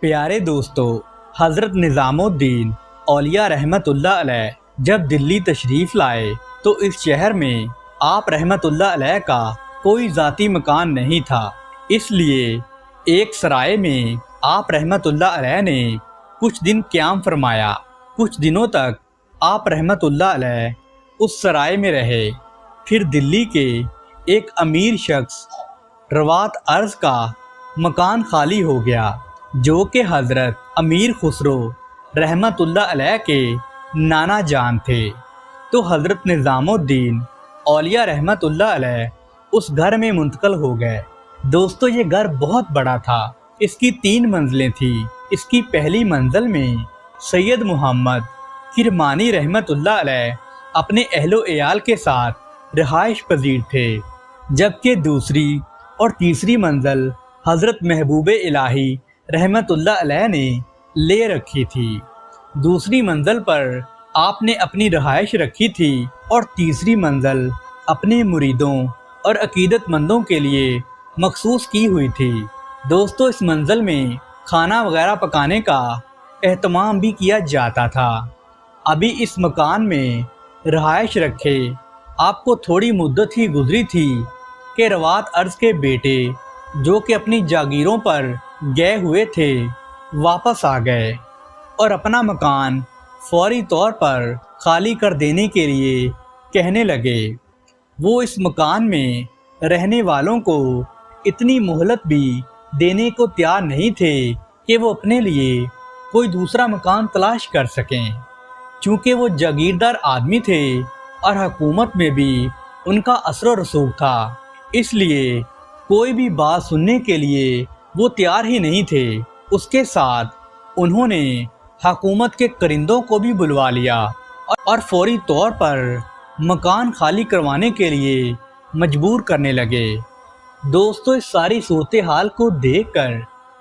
پیارے دوستو، حضرت نظام الدین اولیاء رحمت اللہ علیہ جب دلی تشریف لائے تو اس شہر میں آپ رحمت اللہ علیہ کا کوئی ذاتی مکان نہیں تھا۔ اس لیے ایک سرائے میں آپ رحمت اللہ علیہ نے کچھ دن قیام فرمایا۔ کچھ دنوں تک آپ رحمت اللہ علیہ اس سرائے میں رہے۔ پھر دلی کے ایک امیر شخص روات ارض کا مکان خالی ہو گیا، جو کہ حضرت امیر خسرو رحمت اللہ علیہ کے نانا جان تھے۔ تو حضرت نظام الدین اولیاء رحمت اللہ علیہ اس گھر میں منتقل ہو گئے۔ دوستو، یہ گھر بہت بڑا تھا۔ اس کی 3 منزلیں تھیں۔ اس کی پہلی منزل میں سید محمد کرمانی رحمت اللہ علیہ اپنے اہل و عیال کے ساتھ رہائش پذیر تھے، جبکہ دوسری اور تیسری منزل حضرت محبوب الہی رحمت اللہ علیہ نے لے رکھی تھی۔ دوسری منزل پر آپ نے اپنی رہائش رکھی تھی اور تیسری منزل اپنے مریدوں اور عقیدت مندوں کے لیے مخصوص کی ہوئی تھی۔ دوستو، اس منزل میں کھانا وغیرہ پکانے کا اہتمام بھی کیا جاتا تھا۔ ابھی اس مکان میں رہائش رکھے آپ کو تھوڑی مدت ہی گزری تھی کہ روات ارض کے بیٹے، جو کہ اپنی جاگیروں پر گئے ہوئے تھے، واپس آ گئے اور اپنا مکان فوری طور پر خالی کر دینے کے لیے کہنے لگے۔ وہ اس مکان میں رہنے والوں کو اتنی مہلت بھی دینے کو تیار نہیں تھے کہ وہ اپنے لیے کوئی دوسرا مکان تلاش کر سکیں، چونکہ وہ جاگیردار آدمی تھے اور حکومت میں بھی ان کا اثر و رسوخ تھا۔ اس لیے کوئی بھی بات سننے کے لیے وہ تیار ہی نہیں تھے۔ اس کے ساتھ انہوں نے حکومت کے کرندوں کو بھی بلوا لیا اور فوری طور پر مکان خالی کروانے کے لیے مجبور کرنے لگے۔ دوستو، اس ساری صورتحال کو دیکھ کر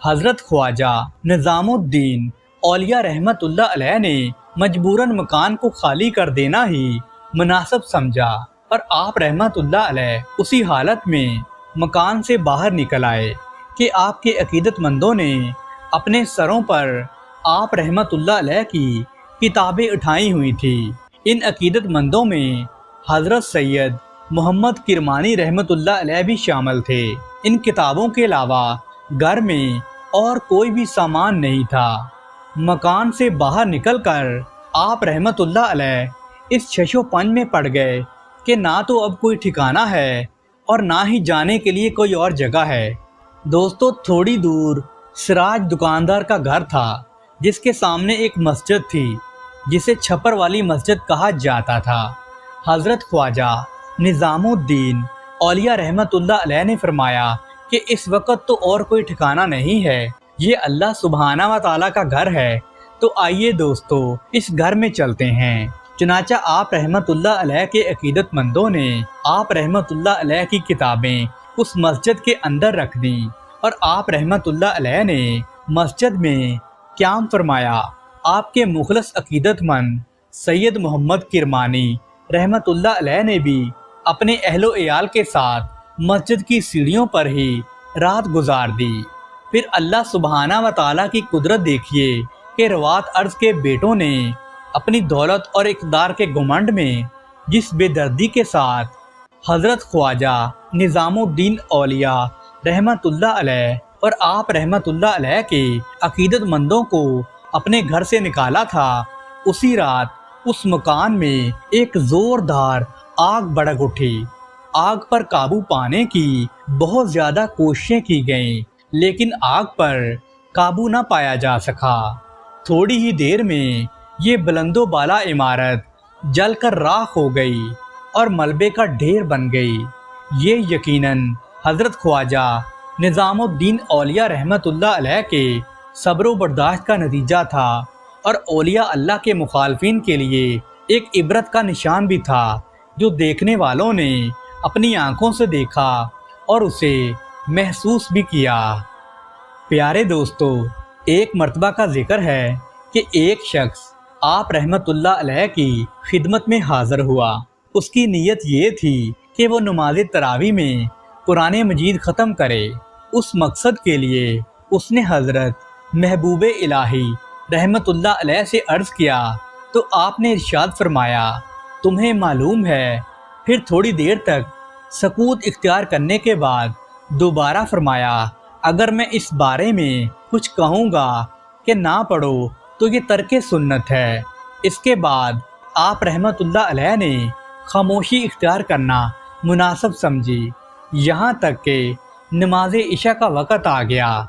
حضرت خواجہ نظام الدین اولیاء رحمت اللہ علیہ نے مجبوراً مکان کو خالی کر دینا ہی مناسب سمجھا، اور آپ رحمت اللہ علیہ اسی حالت میں مکان سے باہر نکل آئے کہ آپ کے عقیدت مندوں نے اپنے سروں پر آپ رحمت اللہ علیہ کی کتابیں اٹھائی ہوئی تھیں۔ ان عقیدت مندوں میں حضرت سید محمد کرمانی رحمت اللہ علیہ بھی شامل تھے۔ ان کتابوں کے علاوہ گھر میں اور کوئی بھی سامان نہیں تھا۔ مکان سے باہر نکل کر آپ رحمت اللہ علیہ اس شش و پنج میں پڑ گئے کہ نہ تو اب کوئی ٹھکانہ ہے اور نہ ہی جانے کے لیے کوئی اور جگہ ہے۔ دوستو، تھوڑی دور سراج دکاندار کا گھر تھا، جس کے سامنے ایک مسجد تھی جسے چھپر والی مسجد کہا جاتا تھا۔ حضرت خواجہ نظام الدین اولیاء رحمت اللہ علیہ نے فرمایا کہ اس وقت تو اور کوئی ٹھکانہ نہیں ہے، یہ اللہ سبحانہ و تعالیٰ کا گھر ہے، تو آئیے دوستو اس گھر میں چلتے ہیں۔ چنانچہ آپ رحمت اللہ علیہ کے عقیدت مندوں نے آپ رحمت اللہ علیہ کی کتابیں اس مسجد کے اندر رکھ دیں، اور آپ رحمت اللہ علیہ نے مسجد میں قیام فرمایا۔ آپ کے مخلص عقیدت مند سید محمد کرمانی رحمت اللہ علیہ نے بھی اپنے اہل و عیال کے ساتھ مسجد کی سیڑھیوں پر ہی رات گزار دی۔ پھر اللہ سبحانہ و تعالیٰ کی قدرت دیکھیے کہ روات ارض کے بیٹوں نے اپنی دولت اور اقتدار کے گھمنڈ میں جس بے دردی کے ساتھ حضرت خواجہ نظام الدین اولیاء رحمت اللہ علیہ اور آپ رحمت اللہ علیہ کے عقیدت مندوں کو اپنے گھر سے نکالا تھا، اسی رات اس مکان میں ایک زوردار آگ بھڑک اٹھی۔ آگ پر قابو پانے کی بہت زیادہ کوششیں کی گئیں، لیکن آگ پر قابو نہ پایا جا سکا۔ تھوڑی ہی دیر میں یہ بلند و بالا عمارت جل کر راکھ ہو گئی اور ملبے کا ڈھیر بن گئی۔ یہ یقیناً حضرت خواجہ نظام الدین اولیاء رحمت اللہ علیہ کے صبر و برداشت کا نتیجہ تھا، اور اولیاء اللہ کے مخالفین کے لیے ایک عبرت کا نشان بھی تھا، جو دیکھنے والوں نے اپنی آنکھوں سے دیکھا اور اسے محسوس بھی کیا۔ پیارے دوستو، ایک مرتبہ کا ذکر ہے کہ ایک شخص آپ رحمت اللہ علیہ کی خدمت میں حاضر ہوا۔ اس کی نیت یہ تھی کہ وہ نماز تراویح میں قرآن مجید ختم کرے۔ اس مقصد کے لیے اس نے حضرت محبوب الہی رحمت اللہ علیہ سے عرض کیا تو آپ نے ارشاد فرمایا تمہیں معلوم ہے؟ پھر تھوڑی دیر تک سکوت اختیار کرنے کے بعد دوبارہ فرمایا اگر میں اس بارے میں کچھ کہوں گا کہ نہ پڑھو تو یہ ترک سنت ہے۔ اس کے بعد آپ رحمت اللہ علیہ نے خاموشی اختیار کرنا مناسب سمجھی یہاں تک کہ نماز عشاء کا وقت آ گیا۔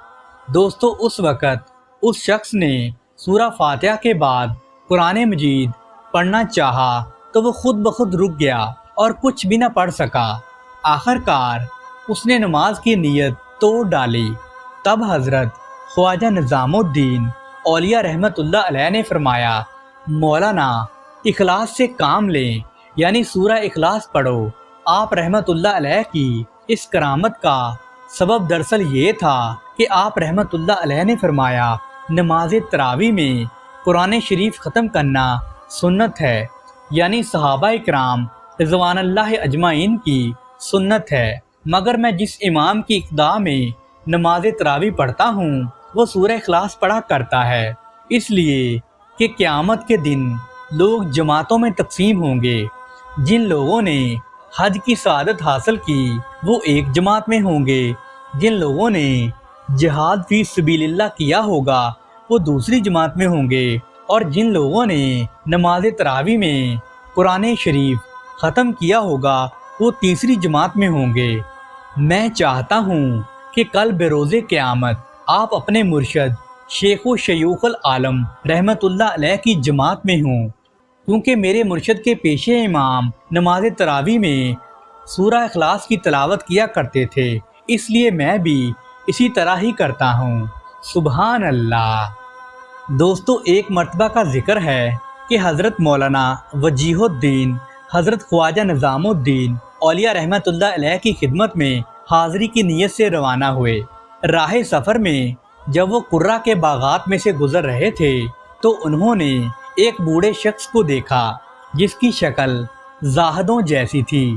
دوستو اس وقت اس شخص نے سورہ فاتحہ کے بعد قرآن مجید پڑھنا چاہا تو وہ خود بخود رک گیا اور کچھ بھی نہ پڑھ سکا۔ آخر کار اس نے نماز کی نیت توڑ ڈالی۔ تب حضرت خواجہ نظام الدین اولیاء رحمت اللہ علیہ نے فرمایا مولانا اخلاص سے کام لیں، یعنی سورہ اخلاص پڑھو۔ آپ رحمت اللہ علیہ کی اس کرامت کا سبب دراصل یہ تھا کہ آپ رحمت اللہ علیہ نے فرمایا نماز تراویح میں قرآن شریف ختم کرنا سنت ہے، یعنی صحابہ کرام رضوان اللہ اجمعین کی سنت ہے، مگر میں جس امام کی اقتداء میں نماز تراویح پڑھتا ہوں وہ سورہ اخلاص پڑھا کرتا ہے، اس لیے کہ قیامت کے دن لوگ جماعتوں میں تقسیم ہوں گے۔ جن لوگوں نے حج کی سعادت حاصل کی وہ ایک جماعت میں ہوں گے، جن لوگوں نے جہاد فی سبیل اللہ کیا ہوگا وہ دوسری جماعت میں ہوں گے، اور جن لوگوں نے نماز تراویح میں قرآن شریف ختم کیا ہوگا وہ تیسری جماعت میں ہوں گے۔ میں چاہتا ہوں کہ کل بروز قیامت آپ اپنے مرشد شیخ و شیوخ العالم رحمت اللہ علیہ کی جماعت میں ہوں، کیونکہ میرے مرشد کے پیش امام نماز تراویح میں سورہ اخلاص کی تلاوت کیا کرتے تھے، اس لیے میں بھی اسی طرح ہی کرتا ہوں۔ سبحان اللہ۔ دوستو ایک مرتبہ کا ذکر ہے کہ حضرت مولانا وجیہ الدین حضرت خواجہ نظام الدین اولیاء رحمت اللہ علیہ کی خدمت میں حاضری کی نیت سے روانہ ہوئے۔ راہ سفر میں جب وہ قرہ کے باغات میں سے گزر رہے تھے تو انہوں نے ایک بوڑھے شخص کو دیکھا جس کی شکل زاہدوں جیسی تھی،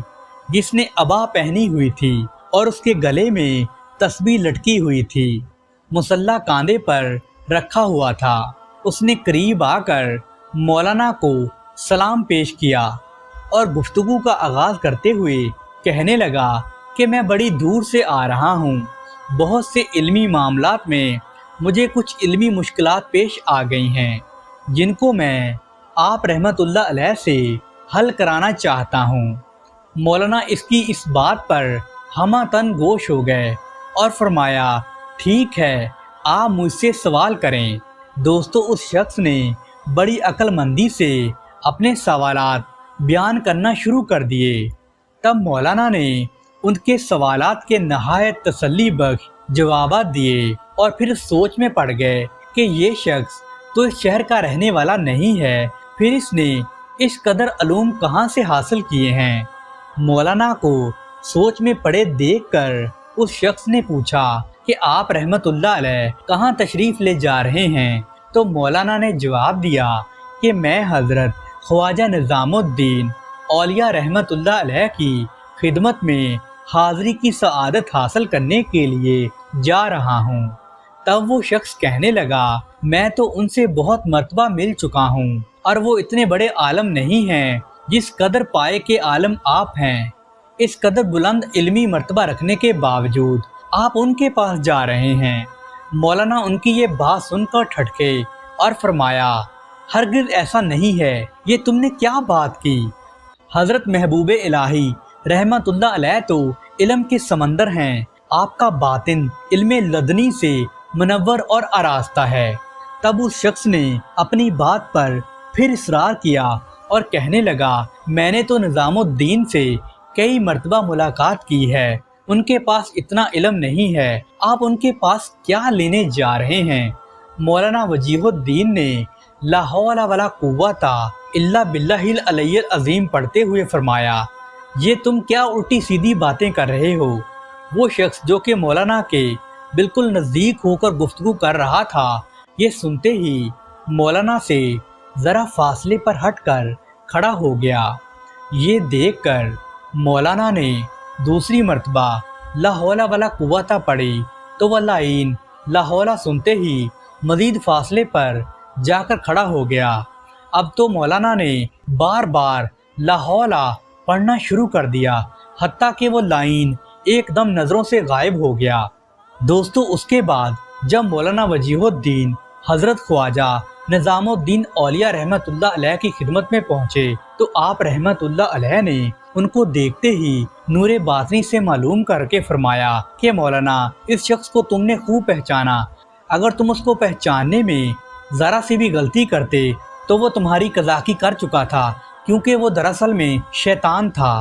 جس نے عبا پہنی ہوئی تھی اور اس کے گلے میں تسبیح لٹکی ہوئی تھی، مصلی کاندھے پر رکھا ہوا تھا۔ اس نے قریب آ کر مولانا کو سلام پیش کیا اور گفتگو کا آغاز کرتے ہوئے کہنے لگا کہ میں بڑی دور سے آ رہا ہوں، بہت سے علمی معاملات میں مجھے کچھ علمی مشکلات پیش آ گئی ہیں جن کو میں آپ رحمت اللہ علیہ سے حل کرانا چاہتا ہوں۔ مولانا اس کی اس بات پر ہمہ تن گوش ہو گئے اور فرمایا ٹھیک ہے آپ مجھ سے سوال کریں۔ دوستو اس شخص نے بڑی عقل مندی سے اپنے سوالات بیان کرنا شروع کر دیے۔ تب مولانا نے ان کے سوالات کے نہایت تسلی بخش جوابات دیے اور پھر سوچ میں پڑ گئے کہ یہ شخص تو اس شہر کا رہنے والا نہیں ہے، پھر اس نے اس قدر علوم کہاں سے حاصل کیے ہیں۔ مولانا کو سوچ میں پڑے دیکھ کر اس شخص نے پوچھا کہ آپ رحمت اللہ علیہ کہاں تشریف لے جا رہے ہیں؟ تو مولانا نے جواب دیا کہ میں حضرت خواجہ نظام الدین اولیاء رحمت اللہ علیہ کی خدمت میں حاضری کی سعادت حاصل کرنے کے لیے جا رہا ہوں۔ تب وہ شخص کہنے لگا میں تو ان سے بہت مرتبہ مل چکا ہوں اور وہ اتنے بڑے عالم نہیں ہیں جس قدر پائے کے عالم آپ ہیں، اس قدر بلند علمی مرتبہ رکھنے کے باوجود آپ ان کے پاس جا رہے ہیں۔ مولانا ان کی یہ بات سن کر ٹھٹکے اور فرمایا ہرگز ایسا نہیں ہے، یہ تم نے کیا بات کی؟ حضرت محبوب الہی رحمت اللہ علیہ تو علم کے سمندر ہیں، آپ کا باطن علم لدنی سے منور اور آراستہ ہے۔ تب اس شخص نے اپنی بات پر پھر اصرار کیا اور کہنے لگا میں نے تو نظام الدین سے کئی مرتبہ ملاقات کی ہے، ان کے پاس اتنا علم نہیں ہے، آپ ان کے پاس کیا لینے جا رہے ہیں؟ مولانا وجیہ الدین نے لا حول ولا قوت الا باللہ العلی العظیم پڑھتے ہوئے فرمایا یہ تم کیا الٹی سیدھی باتیں کر رہے ہو؟ وہ شخص جو کہ مولانا کے بالکل نزدیک ہو کر گفتگو کر رہا تھا، یہ سنتے ہی مولانا سے ذرا فاصلے پر ہٹ کر کھڑا ہو گیا۔ یہ دیکھ کر مولانا نے دوسری مرتبہ لا حول ولا قوت پڑھی تو وہ لائن لا حول سنتے ہی مزید فاصلے پر جا کر کھڑا ہو گیا۔ اب تو مولانا نے بار بار لا حول پڑھنا شروع کر دیا، حتیٰ کہ وہ لائن ایک دم نظروں سے غائب ہو گیا۔ دوستو، اس کے بعد جب مولانا وجیہ الدین حضرت خواجہ نظام الدین اولیاء رحمت اللہ علیہ کی خدمت میں پہنچے تو آپ رحمت اللہ علیہ نے ان کو دیکھتے ہی نور باطنی سے معلوم کر کے فرمایا کہ مولانا، اس شخص کو تم نے خوب پہچانا، اگر تم اس کو پہچاننے میں ذرا سی بھی غلطی کرتے تو وہ تمہاری قذاقی کر چکا تھا، کیونکہ وہ دراصل میں شیطان تھا۔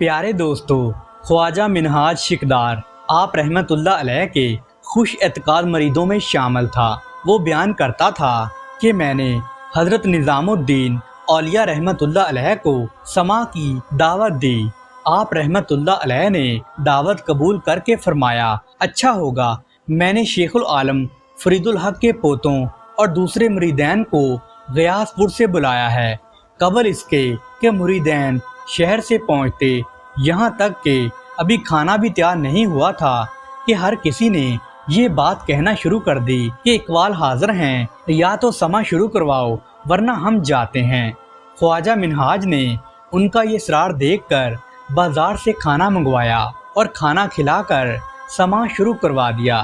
پیارے دوستو، خواجہ منہاج شکدار آپ رحمت اللہ علیہ کے خوش اعتقاد مریدوں میں شامل تھا۔ وہ بیان کرتا تھا کہ میں نے حضرت نظام الدین اولیاء رحمت اللہ علیہ کو سماع کی دعوت دی۔ آپ رحمت اللہ علیہ نے دعوت قبول کر کے فرمایا، اچھا ہوگا، میں نے شیخ العالم فرید الحق کے پوتوں اور دوسرے مریدین کو غیاث پور سے بلایا ہے، قبل اس کے کہ مریدین شہر سے پہنچتے، یہاں تک کہ ابھی کھانا بھی تیار نہیں ہوا تھا کہ ہر کسی نے یہ بات کہنا شروع کر دی کہ اقبال حاضر ہیں، یا تو سماع شروع کرواؤ ورنہ ہم جاتے ہیں۔ خواجہ منہاج نے ان کا یہ اصرار دیکھ کر بازار سے کھانا منگوایا اور کھانا کھلا کر سماع شروع کروا دیا،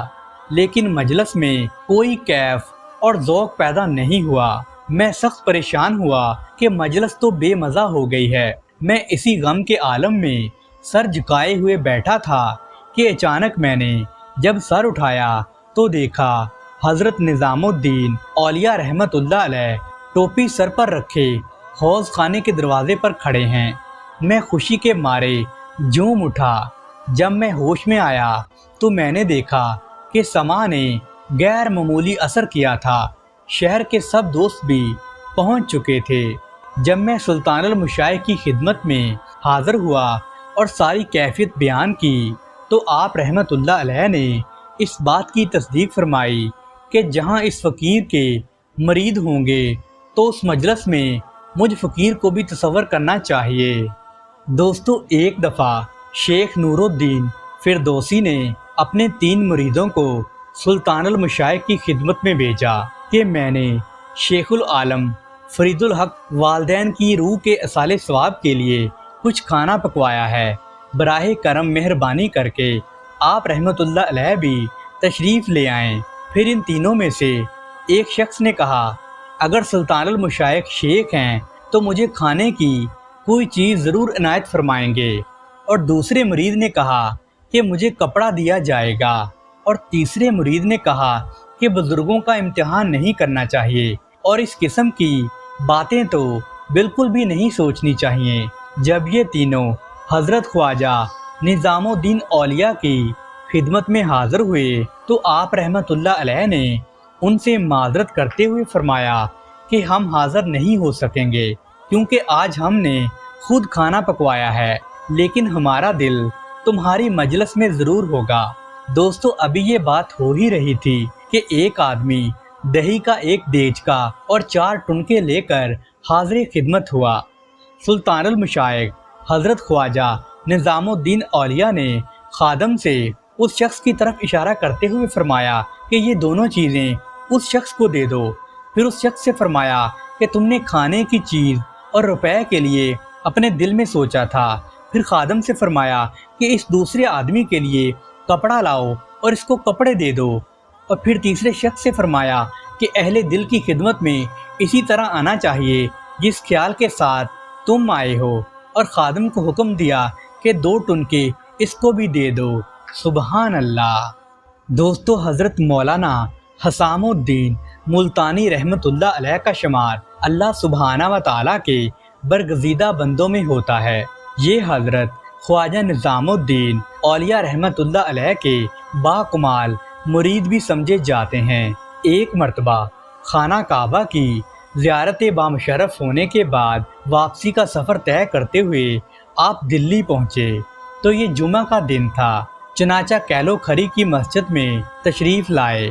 لیکن مجلس میں کوئی کیف اور ذوق پیدا نہیں ہوا۔ میں سخت پریشان ہوا کہ مجلس تو بے مزہ ہو گئی ہے۔ میں اسی غم کے عالم میں سر جھکائے ہوئے بیٹھا تھا کہ اچانک میں نے جب سر اٹھایا تو دیکھا حضرت نظام الدین اولیاء رحمت اللہ علیہ ٹوپی سر پر رکھے حوض خانے کے دروازے پر کھڑے ہیں۔ میں خوشی کے مارے جھوم اٹھا۔ جب میں ہوش میں آیا تو میں نے دیکھا کہ سماع نے غیر معمولی اثر کیا تھا۔ شہر کے سب دوست بھی پہنچ چکے تھے۔ جب میں سلطان المشائخ کی خدمت میں حاضر ہوا اور ساری کیفیت بیان کی تو آپ رحمت اللہ علیہ نے اس بات کی تصدیق فرمائی کہ جہاں اس فقیر کے مرید ہوں گے تو اس مجلس میں مجھ فقیر کو بھی تصور کرنا چاہیے۔ دوستو، ایک دفعہ شیخ نور الدین فردوسی نے اپنے 3 مریدوں کو سلطان المشائخ کی خدمت میں بھیجا کہ میں نے شیخ العالم فرید الحق والدین کی روح کے اصال ثواب کے لیے کچھ کھانا پکوایا ہے، براہ کرم مہربانی کر کے آپ رحمت اللہ علیہ بھی تشریف لے آئیں۔ پھر ان تینوں میں سے ایک شخص نے کہا، اگر سلطان المشائخ شیخ ہیں تو مجھے کھانے کی کوئی چیز ضرور عنایت فرمائیں گے، اور دوسرے مرید نے کہا کہ مجھے کپڑا دیا جائے گا، اور تیسرے مرید نے کہا کہ بزرگوں کا امتحان نہیں کرنا چاہیے اور اس قسم کی باتیں تو بالکل بھی نہیں سوچنی چاہیے۔ جب یہ تینوں حضرت خواجہ نظام الدین اولیاء کی خدمت میں حاضر ہوئے تو آپ رحمت اللہ علیہ نے ان سے معذرت کرتے ہوئے فرمایا کہ ہم حاضر نہیں ہو سکیں گے کیونکہ آج ہم نے خود کھانا پکوایا ہے، لیکن ہمارا دل تمہاری مجلس میں ضرور ہوگا۔ دوستو، ابھی یہ بات ہو ہی رہی تھی کہ ایک آدمی دہی کا ایک دیچکا اور 4 ٹنکے لے کر حاضر خدمت ہوا۔ سلطان المشائخ حضرت خواجہ نظام الدین اولیاء نے خادم سے اس شخص کی طرف اشارہ کرتے ہوئے فرمایا کہ یہ دونوں چیزیں اس شخص کو دے دو۔ پھر اس شخص سے فرمایا کہ تم نے کھانے کی چیز اور روپے کے لیے اپنے دل میں سوچا تھا۔ پھر خادم سے فرمایا کہ اس دوسرے آدمی کے لیے کپڑا لاؤ اور اس کو کپڑے دے دو، اور پھر تیسرے شخص سے فرمایا کہ اہل دل کی خدمت میں اسی طرح آنا چاہیے جس خیال کے ساتھ تم آئے ہو، اور خادم کو حکم دیا کہ 2 ٹنکے اس کو بھی دے دو۔ سبحان اللہ۔ دوستو، حضرت مولانا حسام الدین ملتانی رحمت اللہ علیہ کا شمار اللہ سبحانہ و تعالیٰ کے برگزیدہ بندوں میں ہوتا ہے۔ یہ حضرت خواجہ نظام الدین اولیاء رحمت اللہ علیہ کے باکمال مرید بھی سمجھے جاتے ہیں۔ ایک مرتبہ خانہ کعبہ کی زیارت بامشرف ہونے کے بعد واپسی کا سفر طے کرتے ہوئے آپ دلی پہنچے تو یہ جمعہ کا دن تھا، چنانچہ کیلو کھری کی مسجد میں تشریف لائے۔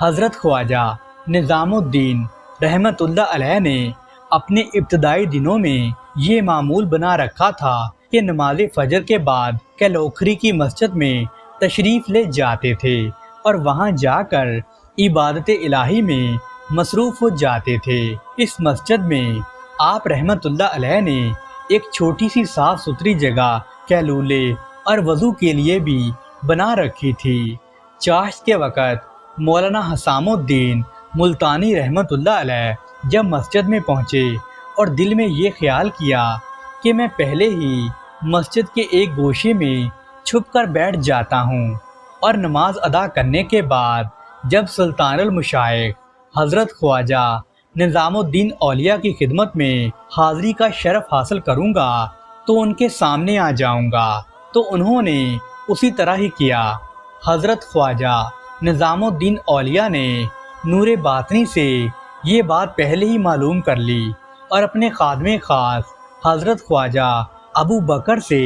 حضرت خواجہ نظام الدین رحمت اللہ علیہ نے اپنے ابتدائی دنوں میں یہ معمول بنا رکھا تھا کہ نماز فجر کے بعد کیلو کھری کی مسجد میں تشریف لے جاتے تھے اور وہاں جا کر عبادت الہی میں مصروف ہو جاتے تھے۔ اس مسجد میں آپ رحمت اللہ علیہ نے ایک چھوٹی سی صاف ستھری جگہ کیلولے اور وضو کے لیے بھی بنا رکھی تھی۔ چاشت کے وقت مولانا حسام الدین ملتانی رحمت اللہ علیہ جب مسجد میں پہنچے اور دل میں یہ خیال کیا کہ میں پہلے ہی مسجد کے ایک گوشے میں چھپ کر بیٹھ جاتا ہوں، اور نماز ادا کرنے کے بعد جب سلطان المشائخ حضرت خواجہ نظام الدین اولیاء کی خدمت میں حاضری کا شرف حاصل کروں گا تو ان کے سامنے آ جاؤں گا۔ تو انہوں نے اسی طرح ہی کیا۔ حضرت خواجہ نظام الدین اولیاء نے نور باطنی سے یہ بات پہلے ہی معلوم کر لی اور اپنے خادم خاص حضرت خواجہ ابو بکر سے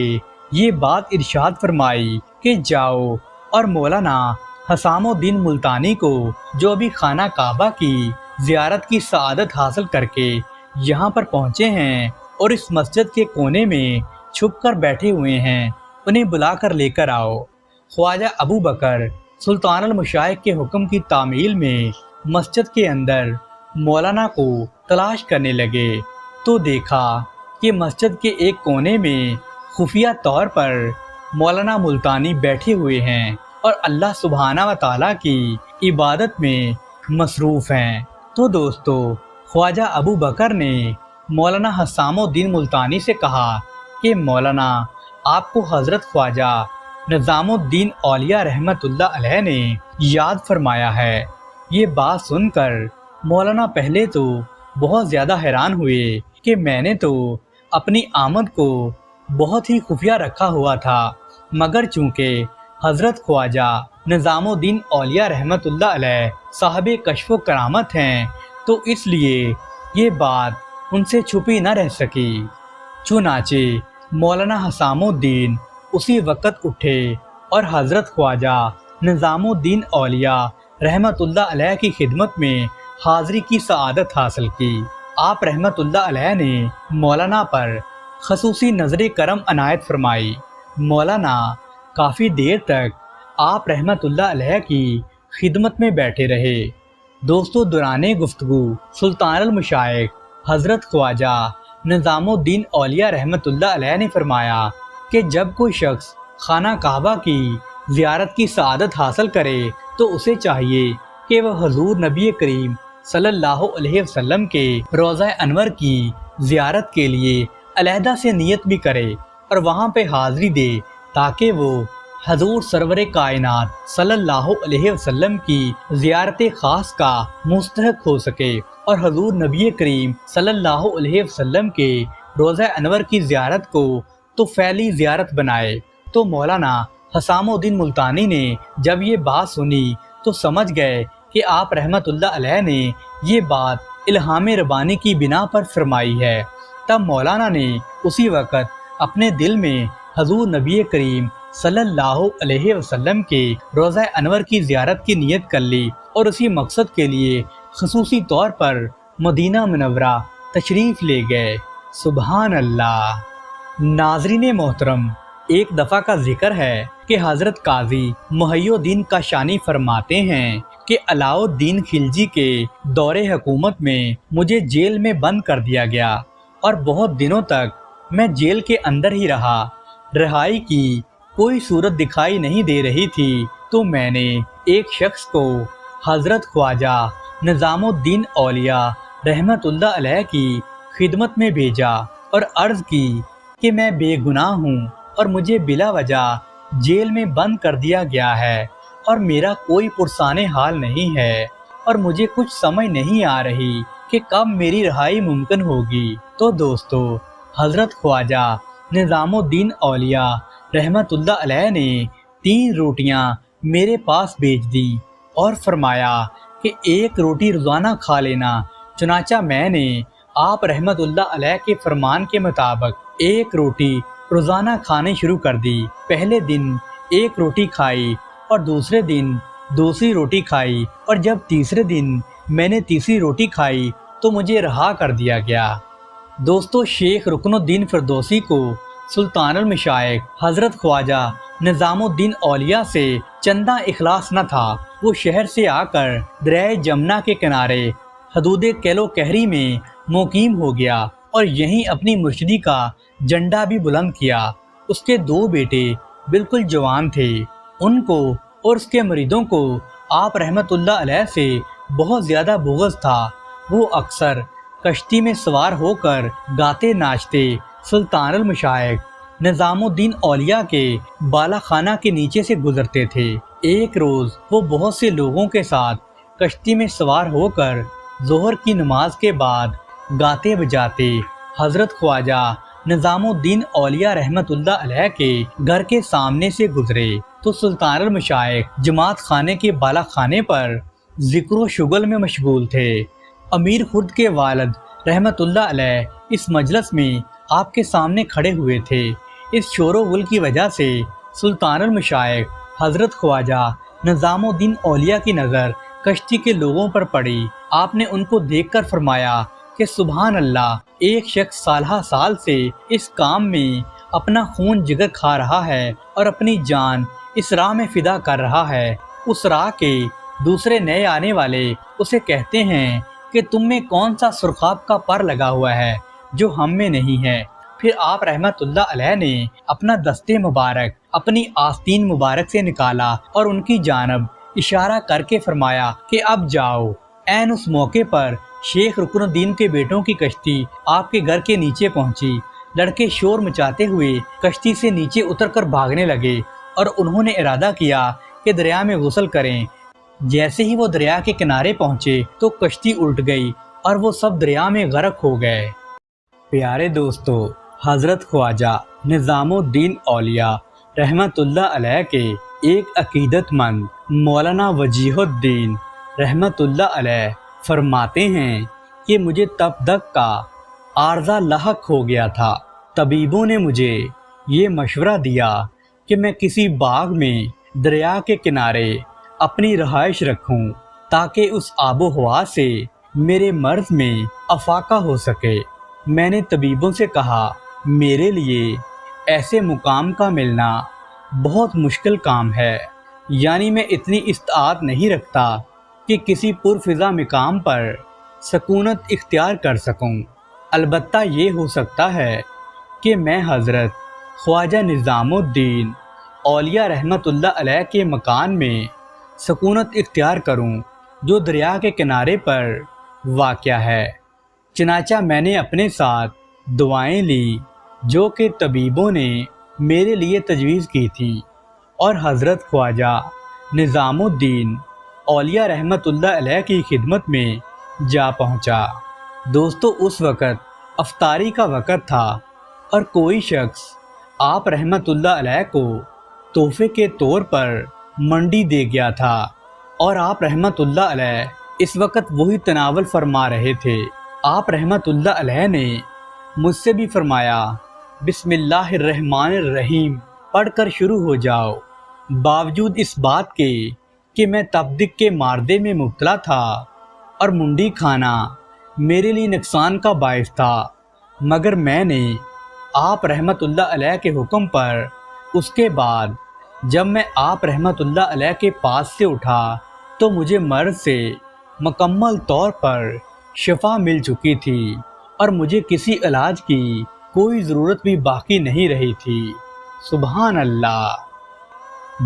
یہ بات ارشاد فرمائی کہ جاؤ اور مولانا حسام الدین ملتانی کو جو ابھی خانہ کعبہ کی زیارت کی سعادت حاصل کر کے یہاں پر پہنچے ہیں اور اس مسجد کے کونے میں چھپ کر بیٹھے ہوئے ہیں، انہیں بلا کر لے کر آؤ۔ خواجہ ابو بکر سلطان المشائخ کے حکم کی تعمیل میں مسجد کے اندر مولانا کو تلاش کرنے لگے تو دیکھا کہ مسجد کے ایک کونے میں خفیہ طور پر مولانا ملتانی بیٹھے ہوئے ہیں اور اللہ سبحانہ و تعالیٰ کی عبادت میں مصروف ہیں۔ تو دوستو، خواجہ ابو بکر نے مولانا حسام الدین ملتانی سے کہا کہ مولانا، آپ کو حضرت خواجہ نظام الدین اولیاء رحمت اللہ علیہ نے یاد فرمایا ہے۔ یہ بات سن کر مولانا پہلے تو بہت زیادہ حیران ہوئے کہ میں نے تو اپنی آمد کو بہت ہی خفیہ رکھا ہوا تھا، مگر چونکہ حضرت خواجہ نظام الدین اولیاء رحمت اللہ علیہ صاحب کشف و کرامت ہیں تو اس لیے یہ بات ان سے چھپی نہ رہ سکی۔ چنانچہ مولانا حسام الدین اسی وقت اٹھے اور حضرت خواجہ نظام الدین اولیاء رحمت اللہ علیہ کی خدمت میں حاضری کی سعادت حاصل کی۔ آپ رحمت اللہ علیہ نے مولانا پر خصوصی نظر کرم عنایت فرمائی۔ مولانا کافی دیر تک آپ رحمت اللہ علیہ کی خدمت میں بیٹھے رہے۔ دوستو، دوران گفتگو سلطان المشائخ حضرت خواجہ نظام الدین اولیاء رحمت اللہ علیہ نے فرمایا کہ جب کوئی شخص خانہ کعبہ کی زیارت کی سعادت حاصل کرے تو اسے چاہیے کہ وہ حضور نبی کریم صلی اللہ علیہ وسلم کے روضہ انور کی زیارت کے لیے علیحدہ سے نیت بھی کرے اور وہاں پہ حاضری دے تاکہ وہ حضور سرور کائنات صلی اللہ علیہ وسلم کی زیارت خاص کا مستحق ہو سکے اور حضور نبی کریم صلی اللہ علیہ وسلم کے روضہ انور کی زیارت کو تو فعلی زیارت بنائے۔ تو مولانا حسام الدین ملتانی نے جب یہ بات سنی تو سمجھ گئے کہ آپ رحمت اللہ علیہ نے یہ بات الہام ربانی کی بنا پر فرمائی ہے۔ تب مولانا نے اسی وقت اپنے دل میں حضور نبی کریم صلی اللہ علیہ وسلم کے روضہ انور کی زیارت کی نیت کر لی اور اسی مقصد کے لیے خصوصی طور پر مدینہ منورہ تشریف لے گئے۔ سبحان اللہ۔ ناظرین محترم، ایک دفعہ کا ذکر ہے کہ حضرت قاضی محی الدین کاشانی فرماتے ہیں کہ علاء الدین خلجی کے دور حکومت میں مجھے جیل میں بند کر دیا گیا اور بہت دنوں تک میں جیل کے اندر ہی رہا۔ رہائی کی کوئی صورت دکھائی نہیں دے رہی تھی تو میں نے ایک شخص کو حضرت خواجہ نظام الدین اولیاء رحمت اللہ علیہ کی خدمت میں بھیجا اور عرض کی کہ میں بے گناہ ہوں اور مجھے بلا وجہ جیل میں بند کر دیا گیا ہے اور میرا کوئی پرسان حال نہیں ہے اور مجھے کچھ سمجھ نہیں آ رہی کہ کب میری رہائی ممکن ہوگی۔ تو دوستو، حضرت خواجہ نظام الدین اولیاء رحمت اللہ علیہ نے 3 روٹیاں میرے پاس بھیج دی اور فرمایا کہ 1 روٹی روزانہ کھا لینا۔ چنانچہ میں نے آپ رحمت اللہ علیہ کے فرمان کے مطابق 1 روٹی روزانہ کھانے شروع کر دی۔ پہلے دن 1 روٹی کھائی اور دوسرے دن دوسری روٹی کھائی اور جب تیسرے دن میں نے تیسری روٹی کھائی تو مجھے رہا کر دیا گیا۔ دوستو، شیخ رکن الدین فردوسی کو سلطان المشائخ حضرت خواجہ نظام الدین اولیاء سے چندہ اخلاص نہ تھا، وہ شہر سے آ کر دریائے جمنا کے کنارے حدود کیلو کہری میں مقیم ہو گیا اور یہیں اپنی مرشدی کا جھنڈا بھی بلند کیا۔ اس کے 2 بیٹے بالکل جوان تھے، ان کو اور اس کے مریدوں کو آپ رحمت اللہ علیہ سے بہت زیادہ بغض تھا۔ وہ اکثر کشتی میں سوار ہو کر گاتے ناچتے سلطان المشائخ نظام الدین اولیاء کے بالا خانہ کے نیچے سے گزرتے تھے۔ ایک روز وہ بہت سے لوگوں کے ساتھ کشتی میں سوار ہو کر ظہر کی نماز کے بعد گاتے بجاتے حضرت خواجہ نظام الدین اولیاء رحمت اللہ علیہ کے گھر کے سامنے سے گزرے تو سلطان المشائخ جماعت خانے کے بالا خانے پر ذکر و شغل میں مشغول تھے۔ امیر خرد کے والد رحمت اللہ علیہ اس مجلس میں آپ کے سامنے کھڑے ہوئے تھے۔ اس شور و غل کی وجہ سے سلطان المشائخ حضرت خواجہ نظام الدین اولیاء کی نظر کشتی کے لوگوں پر پڑی۔ آپ نے ان کو دیکھ کر فرمایا کہ سبحان اللہ، ایک شخص سالہ سال سے اس کام میں اپنا خون جگر کھا رہا ہے اور اپنی جان اس راہ میں فدا کر رہا ہے۔ اس راہ کے دوسرے نئے آنے والے اسے کہتے ہیں کہ تم میں کون سا سرخاب کا پر لگا ہوا ہے جو ہم میں نہیں ہے۔ پھر آپ رحمت اللہ علیہ نے اپنا دستے مبارک اپنی آستین مبارک سے نکالا اور ان کی جانب اشارہ کر کے فرمایا کہ اب جاؤ۔ عین اس موقع پر شیخ رکن الدین کے بیٹوں کی کشتی آپ کے گھر کے نیچے پہنچی۔ لڑکے شور مچاتے ہوئے کشتی سے نیچے اتر کر بھاگنے لگے اور انہوں نے ارادہ کیا کہ دریا میں غسل کریں۔ جیسے ہی وہ دریا کے کنارے پہنچے تو کشتی الٹ گئی اور وہ سب دریا میں غرق ہو گئے۔ پیارے دوستو، حضرت خواجہ نظام الدین اولیاء رحمت اللہ علیہ کے ایک عقیدت مند مولانا وجیہ الدین رحمت اللہ علیہ فرماتے ہیں کہ مجھے تب تک کا عارضہ لاحق ہو گیا تھا۔ طبیبوں نے مجھے یہ مشورہ دیا کہ میں کسی باغ میں دریا کے کنارے اپنی رہائش رکھوں تاکہ اس آب و ہوا سے میرے مرض میں افاقہ ہو سکے۔ میں نے طبیبوں سے کہا میرے لیے ایسے مقام کا ملنا بہت مشکل کام ہے، یعنی میں اتنی استطاعت نہیں رکھتا کہ کسی پرفضا مقام پر سکونت اختیار کر سکوں۔ البتہ یہ ہو سکتا ہے کہ میں حضرت خواجہ نظام الدین اولیاء رحمت اللہ علیہ کے مکان میں سکونت اختیار کروں جو دریا کے کنارے پر واقع ہے۔ چنانچہ میں نے اپنے ساتھ دعائیں لی جو کہ طبیبوں نے میرے لیے تجویز کی تھی اور حضرت خواجہ نظام الدین اولیاء رحمت اللہ علیہ کی خدمت میں جا پہنچا۔ دوستو، اس وقت افطاری کا وقت تھا اور کوئی شخص آپ رحمت اللہ علیہ کو تحفے کے طور پر منڈی دے گیا تھا اور آپ رحمت اللہ علیہ اس وقت وہی تناول فرما رہے تھے۔ آپ رحمت اللہ علیہ نے مجھ سے بھی فرمایا بسم اللہ الرحمن الرحیم پڑھ کر شروع ہو جاؤ۔ باوجود اس بات کے کہ میں تبدک کے ماردے میں مبتلا تھا اور منڈی کھانا میرے لیے نقصان کا باعث تھا، مگر میں نے آپ رحمت اللہ علیہ کے حکم پر اس کے بعد جب میں آپ رحمت اللہ علیہ کے پاس سے اٹھا تو مجھے مرض سے مکمل طور پر شفا مل چکی تھی اور مجھے کسی علاج کی کوئی ضرورت بھی باقی نہیں رہی تھی۔ سبحان اللہ۔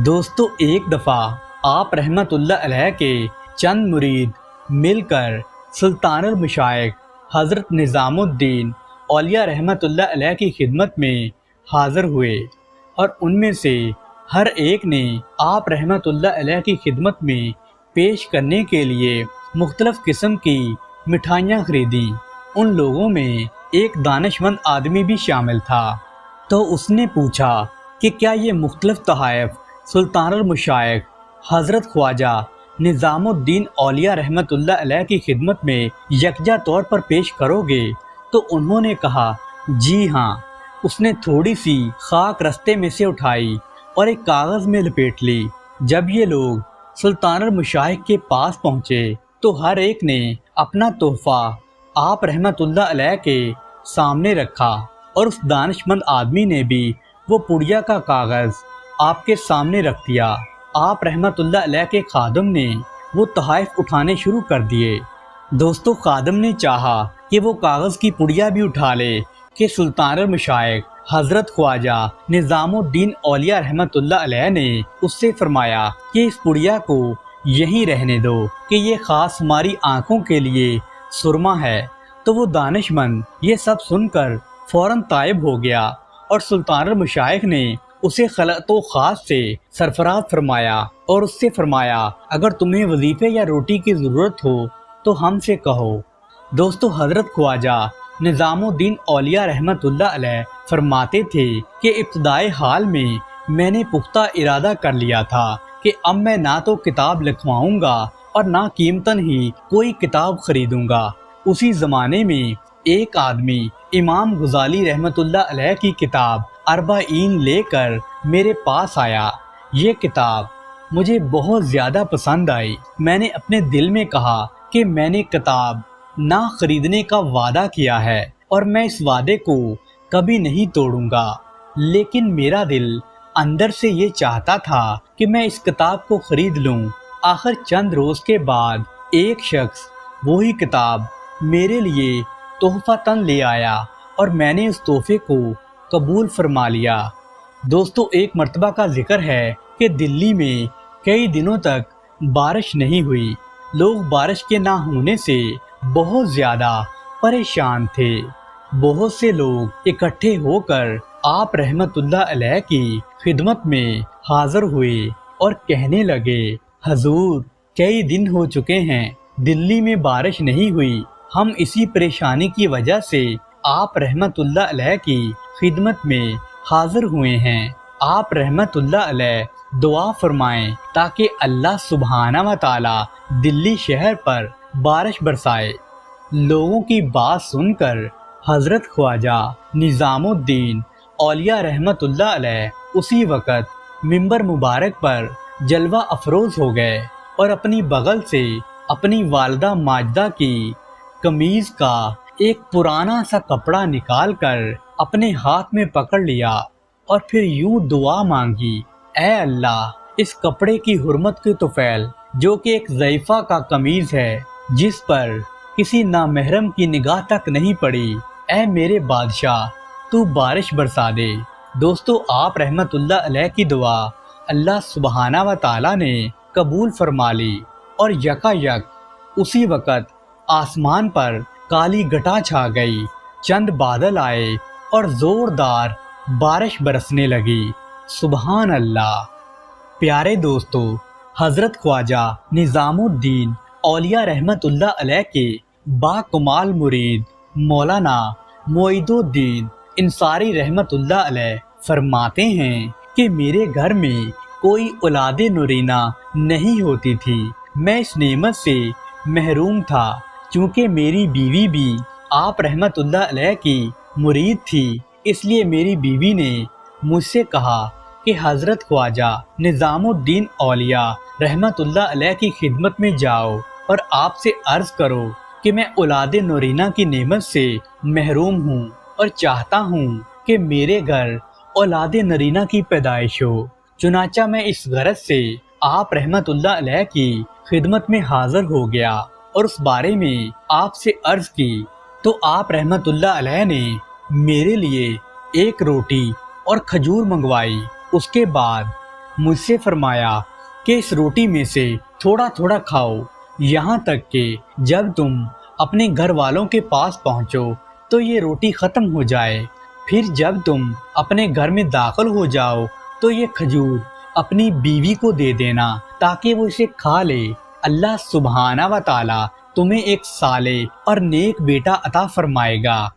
دوستو، ایک دفعہ آپ رحمت اللہ علیہ کے چند مرید مل کر سلطان المشائخ حضرت نظام الدین اولیاء رحمت اللہ علیہ کی خدمت میں حاضر ہوئے اور ان میں سے ہر ایک نے آپ رحمت اللہ علیہ کی خدمت میں پیش کرنے کے لیے مختلف قسم کی مٹھائیاں خریدیں۔ ان لوگوں میں ایک دانش مند آدمی بھی شامل تھا، تو اس نے پوچھا کہ کیا یہ مختلف تحائف سلطان المشائخ حضرت خواجہ نظام الدین اولیاء رحمت اللہ علیہ کی خدمت میں یکجا طور پر پیش کرو گے؟ تو انہوں نے کہا جی ہاں۔ اس نے تھوڑی سی خاک رستے میں سے اٹھائی اور ایک کاغذ میں لپیٹ لی۔ جب یہ لوگ سلطان المشائخ کے پاس پہنچے تو ہر ایک نے اپنا تحفہ آپ رحمت اللہ علیہ کے سامنے رکھا اور اس دانش مند آدمی نے بھی وہ پڑیا کا کاغذ آپ کے سامنے رکھ دیا۔ آپ رحمت اللہ علیہ کے خادم نے وہ تحائف اٹھانے شروع کر دیے۔ دوستو خادم نے چاہا کہ وہ کاغذ کی پڑیا بھی اٹھا لے کہ سلطان المشائخ حضرت خواجہ نظام الدین اولیاء رحمت اللہ علیہ نے اس سے فرمایا کہ اس پڑیا کو یہیں رہنے دو کہ یہ خاص ہماری آنکھوں کے لیے سرما ہے۔ تو وہ دانش مند یہ سب سن کر فوراً طائب ہو گیا اور سلطان المشائخ نے اسے خلعت و خاص سے سرفراز فرمایا اور اس سے فرمایا اگر تمہیں وظیفے یا روٹی کی ضرورت ہو تو ہم سے کہو۔ دوستو حضرت خواجہ نظام الدین اولیاء رحمت اللہ علیہ فرماتے تھے کہ ابتدائی حال میں نے پختہ ارادہ کر لیا تھا کہ اب میں نہ تو کتاب لکھواؤں گا اور نہ قیمتاً ہی کوئی کتاب خریدوں گا۔ اسی زمانے میں ایک آدمی امام غزالی رحمت اللہ علیہ کی کتاب اربعین لے کر میرے پاس آیا۔ یہ کتاب مجھے بہت زیادہ پسند آئی۔ میں نے اپنے دل میں کہا کہ میں نے کتاب نہ خریدنے کا وعدہ کیا ہے اور میں اس وعدے کو کبھی نہیں توڑوں گا، لیکن میرا دل اندر سے یہ چاہتا تھا کہ میں اس کتاب کو خرید لوں۔ آخر چند روز کے بعد ایک شخص وہی کتاب میرے لیے تحفتاً لے آیا اور میں نے اس تحفے کو قبول فرما لیا۔ دوستو ایک مرتبہ کا ذکر ہے کہ دلی میں کئی دنوں تک بارش نہیں ہوئی۔ لوگ بارش کے نہ ہونے سے بہت زیادہ پریشان تھے۔ بہت سے لوگ اکٹھے ہو کر آپ رحمت اللہ علیہ کی خدمت میں حاضر ہوئے اور کہنے لگے حضور کئی دن ہو چکے ہیں دلی میں بارش نہیں ہوئی، ہم اسی پریشانی کی وجہ سے آپ رحمت اللہ علیہ کی خدمت میں حاضر ہوئے ہیں۔ آپ رحمت اللہ علیہ دعا فرمائیں تاکہ اللہ سبحانہ و تعالی دلی شہر پر بارش برسائے۔ لوگوں کی بات سن کر حضرت خواجہ نظام الدین اولیاء رحمت اللہ علیہ اسی وقت منبر مبارک پر جلوہ افروز ہو گئے اور اپنی بغل سے اپنی والدہ ماجدہ کی قمیض کا ایک پرانا سا کپڑا نکال کر اپنے ہاتھ میں پکڑ لیا اور پھر یوں دعا مانگی، اے اللہ اس کپڑے کی حرمت کے طفیل جو کہ ایک ضعیفہ کا قمیض ہے جس پر کسی نامحرم کی نگاہ تک نہیں پڑی، اے میرے بادشاہ تو بارش برسا دے۔ دوستو آپ رحمت اللہ علیہ کی دعا اللہ سبحانہ و تعالی نے قبول فرما لی اور یکا یک اسی وقت آسمان پر کالی گھٹا چھا گئی، چند بادل آئے اور زوردار بارش برسنے لگی۔ سبحان اللہ۔ پیارے دوستو حضرت خواجہ نظام الدین اولیاء رحمت اللہ علیہ کے باکمال مرید مولانا معید الدین انصاری رحمت اللہ علیہ فرماتے ہیں کہ میرے گھر میں کوئی اولاد نورینہ نہیں ہوتی تھی، میں اس نعمت سے محروم تھا۔ چونکہ میری بیوی بھی آپ رحمت اللہ علیہ کی مرید تھی، اس لیے میری بیوی نے مجھ سے کہا کہ حضرت خواجہ نظام الدین اولیاء رحمت اللہ علیہ کی خدمت میں جاؤ اور آپ سے عرض کرو کہ میں اولاد نورینہ کی نعمت سے محروم ہوں اور چاہتا ہوں کہ میرے گھر اولاد نرینہ کی پیدائش ہو۔ چنانچہ میں اس غرض سے آپ رحمت اللہ علیہ کی خدمت میں حاضر ہو گیا اور اس بارے میں آپ سے عرض کی تو آپ رحمت اللہ علیہ نے میرے لیے ایک روٹی اور کھجور منگوائی۔ اس کے بعد مجھ سے فرمایا کہ اس روٹی میں سے تھوڑا تھوڑا کھاؤ یہاں تک کہ جب تم اپنے گھر والوں کے پاس پہنچو تو یہ روٹی ختم ہو جائے، پھر جب تم اپنے گھر میں داخل ہو جاؤ تو یہ کھجور اپنی بیوی کو دے دینا تاکہ وہ اسے کھا لے۔ اللہ سبحانہ و تعالی تمہیں ایک صالح اور نیک بیٹا عطا فرمائے گا۔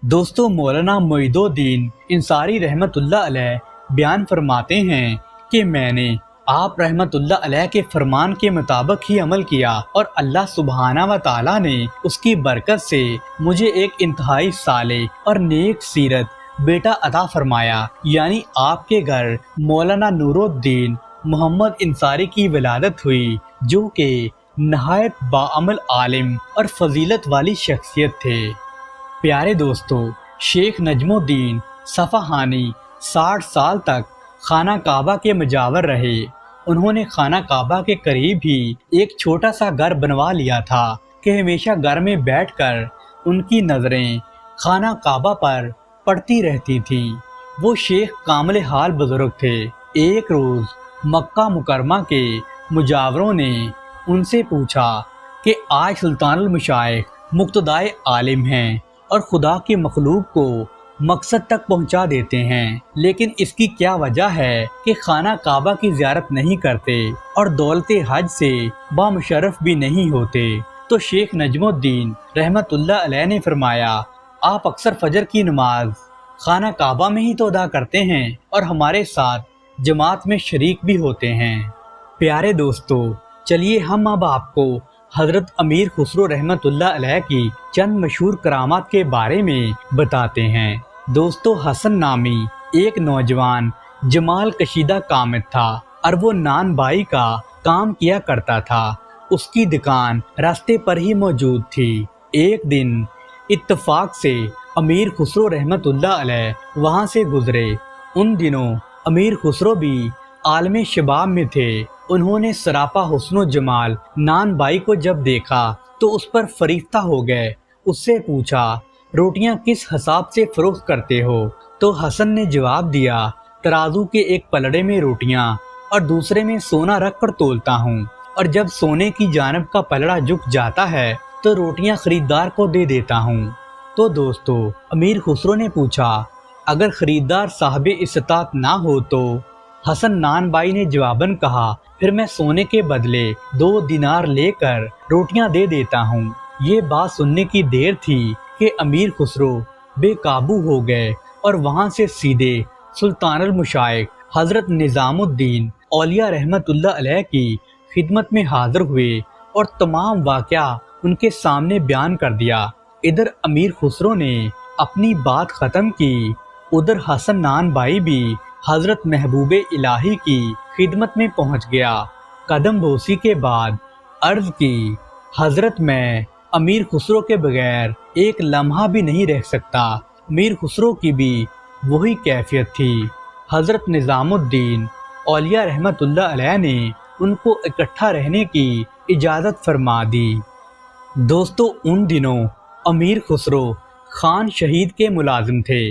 دوستو مولانا معید الدین انصاری رحمت اللہ علیہ بیان فرماتے ہیں کہ میں نے آپ رحمت اللہ علیہ کے فرمان کے مطابق ہی عمل کیا اور اللہ سبحانہ و تعالی نے اس کی برکت سے مجھے ایک انتہائی صالح اور نیک سیرت بیٹا عطا فرمایا، یعنی آپ کے گھر مولانا نور الدین محمد انصاری کی ولادت ہوئی جو کہ نہایت باعمل عالم اور فضیلت والی شخصیت تھے۔ پیارے دوستو شیخ نجم الدین صفحانی 60 سال تک خانہ کعبہ کے مجاور رہے انہوں نے خانہ کعبہ کے قریب ہی ایک چھوٹا سا گھر بنوا لیا تھا کہ ہمیشہ گھر میں بیٹھ کر ان کی نظریں خانہ کعبہ پر پڑتی رہتی تھیں۔ وہ شیخ کامل حال بزرگ تھے۔ ایک روز مکہ مکرمہ کے مجاوروں نے ان سے پوچھا کہ آج سلطان المشائخ مقتدائے عالم ہیں اور خدا کی مخلوق کو مقصد تک پہنچا دیتے ہیں، لیکن اس کی کیا وجہ ہے کہ خانہ کعبہ کی زیارت نہیں کرتے اور دولت حج سے بامشرف بھی نہیں ہوتے؟ تو شیخ نجم الدین رحمت اللہ علیہ نے فرمایا، آپ اکثر فجر کی نماز خانہ کعبہ میں ہی تو ادا کرتے ہیں اور ہمارے ساتھ جماعت میں شریک بھی ہوتے ہیں۔ پیارے دوستو، چلیے ہم اب آپ کو حضرت امیر خسرو رحمت اللہ علیہ کی چند مشہور کرامات کے بارے میں بتاتے ہیں۔ دوستو، حسن نامی ایک نوجوان جمال کشیدہ کامت تھا اور وہ نان بائی کا کام کیا کرتا تھا۔ اس کی دکان راستے پر ہی موجود تھی۔ ایک دن اتفاق سے امیر خسرو رحمت اللہ علیہ وہاں سے گزرے۔ ان دنوں امیر خسرو بھی عالم شباب میں تھے۔ انہوں نے سراپا حسن و جمال نان بائی کو جب دیکھا تو اس پر فریفتہ ہو گئے۔ اس سے پوچھا، روٹیاں کس حساب سے فروخت کرتے ہو؟ تو حسن نے جواب دیا، ترازو کے ایک پلڑے میں روٹیاں اور دوسرے میں سونا رکھ کر تولتا ہوں، اور جب سونے کی جانب کا پلڑا جھک جاتا ہے تو روٹیاں خریدار کو دے دیتا ہوں۔ تو دوستو، امیر خسرو نے پوچھا، اگر خریدار صاحب استطاعت نہ ہو تو؟ حسن نان بائی نے جواباً کہا، پھر میں سونے کے بدلے 2 دینار لے کر روٹیاں دے دیتا ہوں۔ یہ بات سننے کی دیر تھی کہ امیر خسرو بے قابو ہو گئے اور وہاں سے سیدھے سلطان المشائخ حضرت نظام الدین اولیاء رحمت اللہ علیہ کی خدمت میں حاضر ہوئے اور تمام واقعہ ان کے سامنے بیان کر دیا۔ ادھر امیر خسرو نے اپنی بات ختم کی، ادھر حسن نان بائی بھی حضرت محبوب الہی کی خدمت میں پہنچ گیا۔ قدم بوسی کے بعد عرض کی، حضرت میں امیر خسرو کے بغیر ایک لمحہ بھی نہیں رہ سکتا۔ امیر خسرو کی بھی وہی کیفیت تھی۔ حضرت نظام الدین اولیاء رحمت اللہ علیہ نے ان کو اکٹھا رہنے کی اجازت فرما دی۔ دوستو، ان دنوں امیر خسرو خان شہید کے ملازم تھے۔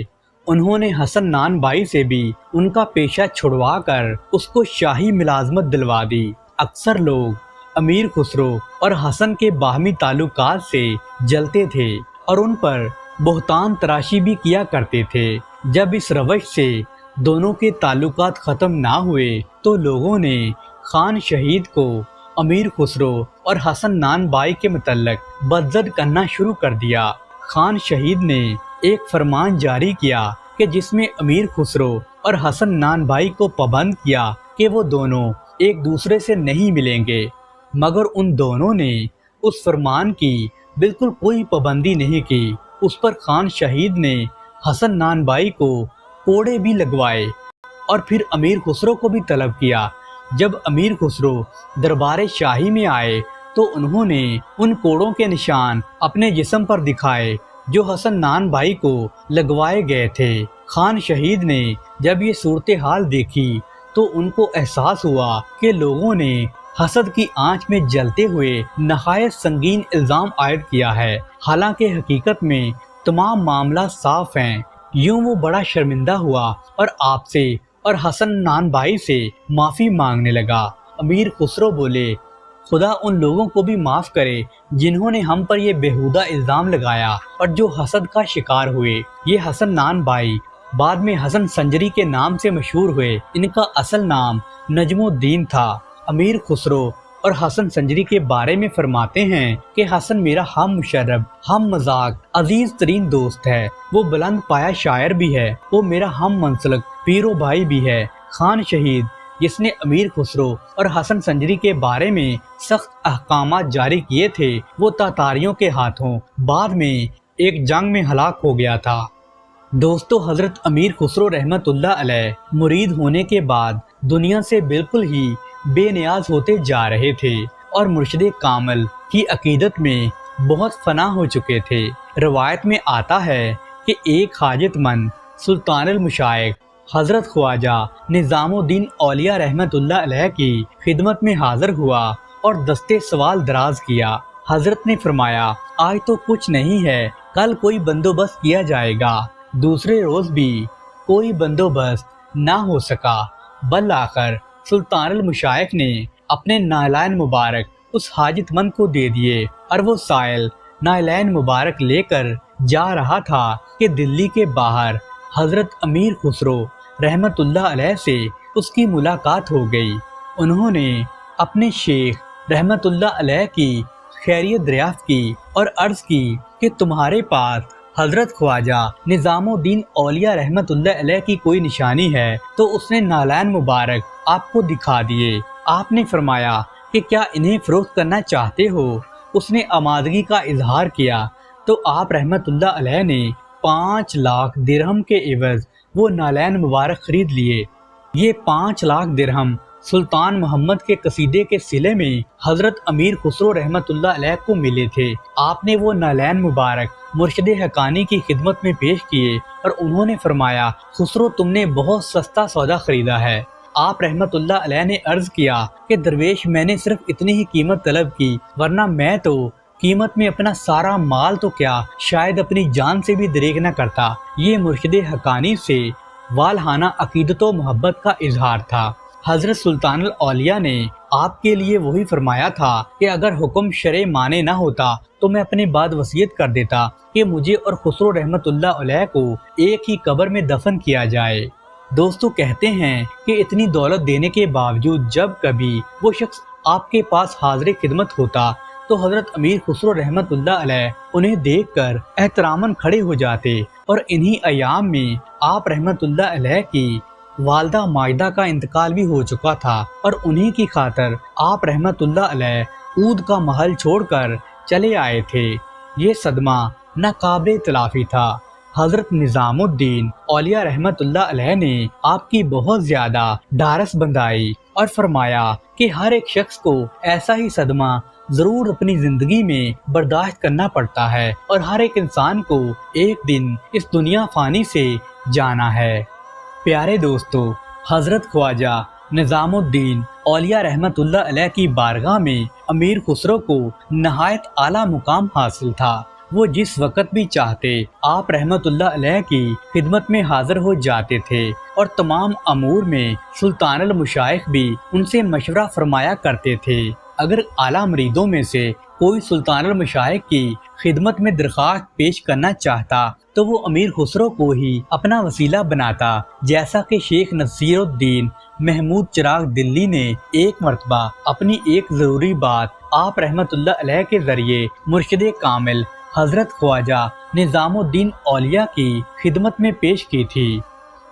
انہوں نے حسن نان بائی سے بھی ان کا پیشہ چھڑوا کر اس کو شاہی ملازمت دلوا دی۔ اکثر لوگ امیر خسرو اور حسن کے باہمی تعلقات سے جلتے تھے اور ان پر بہتان تراشی بھی کیا کرتے تھے۔ جب اس روش سے دونوں کے تعلقات ختم نہ ہوئے تو لوگوں نے خان شہید کو امیر خسرو اور حسن نان بائی کے متعلق بدزد کرنا شروع کر دیا۔ خان شہید نے ایک فرمان جاری کیا کہ جس میں امیر خسرو اور حسن نان بائی کو پابند کیا کہ وہ دونوں ایک دوسرے سے نہیں ملیں گے، مگر ان دونوں نے اس فرمان کی بالکل کوئی پابندی نہیں کی۔ اس پر خان شہید نے حسن نان بائی کو کوڑے بھی لگوائے اور پھر امیر خسرو کو بھی طلب کیا۔ جب امیر خسرو دربار شاہی میں آئے تو انہوں نے ان کوڑوں کے نشان اپنے جسم پر دکھائے جو حسن نان بائی کو لگوائے گئے تھے۔ خان شہید نے جب یہ صورتحال دیکھی تو ان کو احساس ہوا کہ لوگوں نے حسد کی آنچ میں جلتے ہوئے نہایت سنگین الزام عائد کیا ہے، حالانکہ حقیقت میں تمام معاملہ صاف ہیں۔ یوں وہ بڑا شرمندہ ہوا اور آپ سے اور حسن نان بائی سے معافی مانگنے لگا۔ امیر خسرو بولے، خدا ان لوگوں کو بھی معاف کرے جنہوں نے ہم پر یہ بیہودہ الزام لگایا اور جو حسد کا شکار ہوئے۔ یہ حسن نان بائی بعد میں حسن سنجری کے نام سے مشہور ہوئے۔ ان کا اصل نام نجم الدین تھا۔ امیر خسرو اور حسن سنجری کے بارے میں فرماتے ہیں کہ حسن میرا ہم مشرب، ہم مذاق، عزیز ترین دوست ہے۔ وہ بلند پایا شاعر بھی ہے، وہ میرا ہم منسلک پیرو بھائی بھی ہے۔ خان شہید جس نے امیر خسرو اور حسن سنجری کے بارے میں سخت احکامات جاری کیے تھے، وہ تاتاریوں کے ہاتھوں بعد میں ایک جنگ میں ہلاک ہو گیا تھا۔ دوستو، حضرت امیر خسرو رحمت اللہ علیہ مرید ہونے کے بعد دنیا سے بالکل ہی بے نیاز ہوتے جا رہے تھے اور مرشد کامل کی عقیدت میں بہت فنا ہو چکے تھے۔ روایت میں آتا ہے کہ ایک حاجت مند سلطان المشائخ حضرت خواجہ نظام الدین اولیاء رحمت اللہ علیہ کی خدمت میں حاضر ہوا اور دستے سوال دراز کیا۔ حضرت نے فرمایا، آج تو کچھ نہیں ہے، کل کوئی بندوبست کیا جائے گا۔ دوسرے روز بھی کوئی بندوبست نہ ہو سکا۔ بالآخر سلطان المشائخ نے اپنے نالین مبارک اس حاجت مند کو دے دیے اور وہ سائل نالین مبارک لے کر جا رہا تھا کہ دلی کے باہر حضرت امیر خسرو رحمت اللہ علیہ سے اس کی ملاقات ہو گئی۔ انہوں نے اپنے شیخ رحمت اللہ علیہ کی خیریت دریافت کی اور عرض کی کہ تمہارے پاس حضرت خواجہ نظام الدین اولیاء رحمت اللہ علیہ کی کوئی نشانی ہے؟ تو اس نے نالین مبارک آپ کو دکھا دیے۔ آپ نے فرمایا کہ کیا انہیں فروخت کرنا چاہتے ہو؟ اس نے آمادگی کا اظہار کیا تو آپ رحمت اللہ علیہ نے 5 لاکھ درہم کے عوض وہ نالین مبارک خرید لیے۔ یہ 5 لاکھ درہم سلطان محمد کے قصیدے کے صلے میں حضرت امیر خسرو رحمت اللہ علیہ کو ملے تھے۔ آپ نے وہ نالین مبارک مرشد حقانی کی خدمت میں پیش کیے اور انہوں نے فرمایا، خسرو تم نے بہت سستا سودا خریدا ہے۔ آپ رحمت اللہ علیہ نے عرض کیا کہ درویش میں نے صرف اتنی ہی قیمت طلب کی، ورنہ میں تو قیمت میں اپنا سارا مال تو کیا شاید اپنی جان سے بھی دریغ نہ کرتا۔ یہ مرشد حقانی سے والہانہ عقیدت و محبت کا اظہار تھا۔ حضرت سلطان الاولیاء نے آپ کے لیے وہی فرمایا تھا کہ اگر حکم شرع مانے نہ ہوتا تو میں اپنے بعد وصیت کر دیتا کہ مجھے اور خسرو رحمت اللہ علیہ کو ایک ہی قبر میں دفن کیا جائے۔ دوستو کہتے ہیں کہ اتنی دولت دینے کے باوجود جب کبھی وہ شخص آپ کے پاس حاضر خدمت ہوتا تو حضرت امیر خسرو رحمت اللہ علیہ انہیں دیکھ کر احتراماً کھڑے ہو جاتے، اور انہی ایام میں آپ رحمت اللہ علیہ کی والدہ ماجدہ کا انتقال بھی ہو چکا تھا، اور انہی کی خاطر آپ رحمت اللہ علیہ اود کا محل چھوڑ کر چلے آئے تھے۔ یہ صدمہ ناقابل تلافی تھا۔ حضرت نظام الدین اولیاء رحمت اللہ علیہ نے آپ کی بہت زیادہ ڈھارس بندھائی اور فرمایا کہ ہر ایک شخص کو ایسا ہی صدمہ ضرور اپنی زندگی میں برداشت کرنا پڑتا ہے، اور ہر ایک انسان کو ایک دن اس دنیا فانی سے جانا ہے۔ پیارے دوستو، حضرت خواجہ نظام الدین اولیاء رحمت اللہ علیہ کی بارگاہ میں امیر خسرو کو نہایت اعلیٰ مقام حاصل تھا۔ وہ جس وقت بھی چاہتے آپ رحمت اللہ علیہ کی خدمت میں حاضر ہو جاتے تھے، اور تمام امور میں سلطان المشائخ بھی ان سے مشورہ فرمایا کرتے تھے۔ اگر اعلیٰ مریدوں میں سے کوئی سلطان المشائخ کی خدمت میں درخواست پیش کرنا چاہتا تو وہ امیر خسرو کو ہی اپنا وسیلہ بناتا، جیسا کہ شیخ نصیر الدین محمود چراغ دلی نے ایک مرتبہ اپنی ایک ضروری بات آپ رحمت اللہ علیہ کے ذریعے مرشد کامل حضرت خواجہ نظام الدین اولیاء کی خدمت میں پیش کی تھی۔